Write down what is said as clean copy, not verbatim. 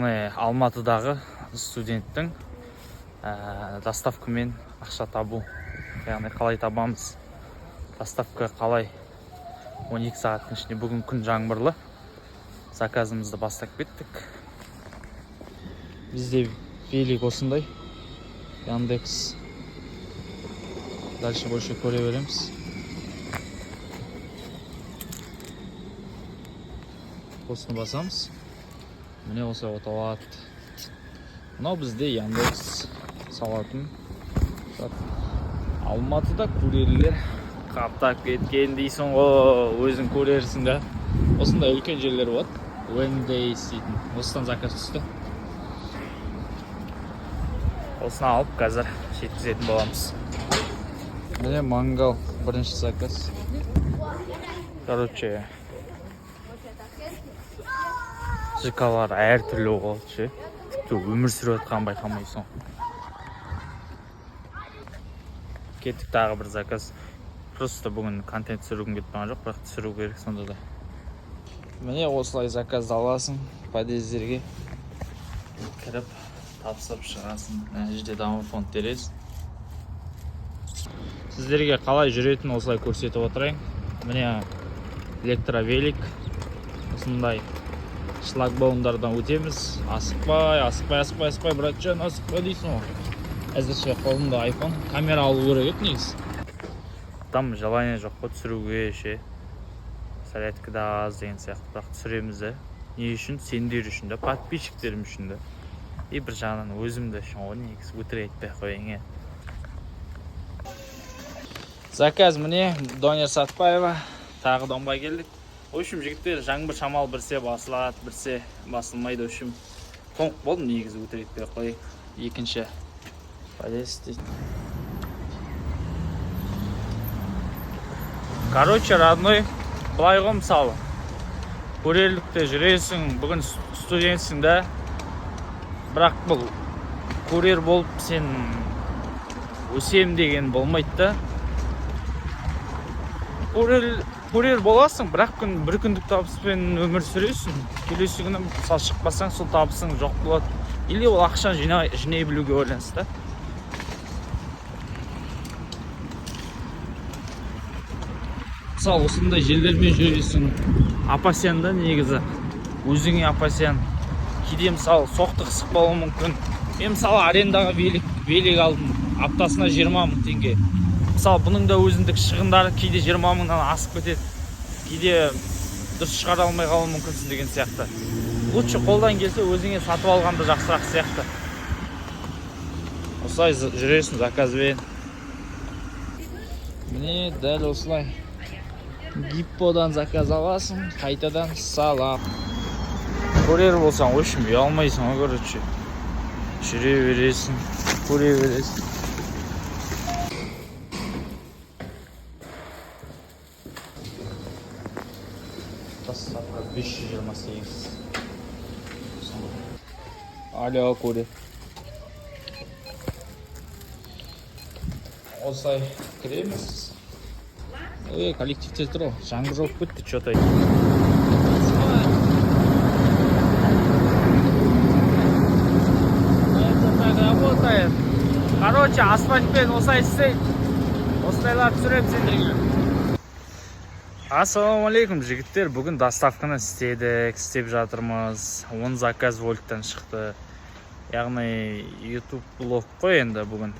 Алматыдағы студенттің доставкамен ақша табу. Яғни қалай табамыз? Доставка қалай? 12 сағаттың ішінде. Бүгін күн жаңбырлы. Заказымызды бастап кеттік. Бізде велик осындай. Яндекс. Дальше больше көре береміз. Осыны басамыз. Міне осы оталады. Мынау бізде Яндекс салатын. Алматыда курьерлер қаптап кеткен дейсің ғой, өзің көрерсің да. Осында үлкен жерлер болады. Wendy's дейтін. Осыдан заказ түсті. Осыны алып қазір жеткізетін боламыз. Міне мангал бірінші заказ. Короче, жикалар әртүрлі болады ше. Тіпті өмір сүріп жатқан байқамайсың. Кеттік тағы бір заказ. Просто бүгін контент түсіруім кетпеген жоқ, бірақ түсіру керек сонда да. Міне осылай заказ аласың, подъездерге кіріп тапсырып шығасың. Мына жерде домофон терезі. Сіздерге қалай жүретін осылай көрсетіп отырайын. Міне электровелик. Осындай шлагбаумдардан өтеміз. Асықпай, братчан, асықпай дейсің ғой. Әзірше қолымда iPhone. Камера алу керек негізі. Там желание жоқ қой түсіруге ше. Зарядка да аз деген сияқты, бірақ түсіреміз де. Не үшін? Сендер үшін де, подписчиктерім үшін де. И бір жағынан өзімді үшін ғой, негізі өтірік айтпай қояйын. Заказ міне Донер Сатпаева. Тағы донбай келдік. В общем, жігіттер жаңбыр шамал бірсе басылады, бірсе басылмайды. В общем, тоңқ болдым негізі өтірік айтпай қояйын. Екінші подъезд дейді. Короче, родной, былай ғой мысалы. Көрерлікте жүресің, бүгін студентсің да. Бірақ бұл көрер болып сен өсем деген болмайды да. Көрер боласың, бірақ бір күндік табыспен өмір сүресің. Келесі күні мысалы шықпасаң, сол табысың жоқ болады. Или ол ақшаны жинай білуге байланысты да. Мысалы осындай жерлермен жүресің. Апасян да негізі. Өзіңе апасян. Кейде мысалы соқтық болуы мүмкін. Мен мысалы арендаға велик алдым. Аптасына 20 мың теңге. Мысалы бұның да өзіндік шығындары кейде 20 мыңнан асып кетеді. Кейде дұрыс шығара алмай қалуы мүмкінсің деген сияқты. Лучше қолдан келсе өзіңе сатып алғанды жақсырақ сияқты. Осылай жүресің заказбен. Міне дәл осылай. Гипподан заказ аласың, қайтадан салап. Көрер болсаң, өшім ұялмайсың, короче. Жүре бересің, көре бересің. Доставка 528. Алло, көре. Осылай кіреміз. Коллективтер тұр ғой, жаңбыр жауып кетті, что-то. Это так работает. Короче, асфальтпен осылай істейді. Осылайлар түсірем сендерге. Ассалаумалейкум, жігіттер. Бүгін доставканы істеп жатырмыз. 10 заказ вольттан шықты. Яғни YouTube блог қой енді бүгін.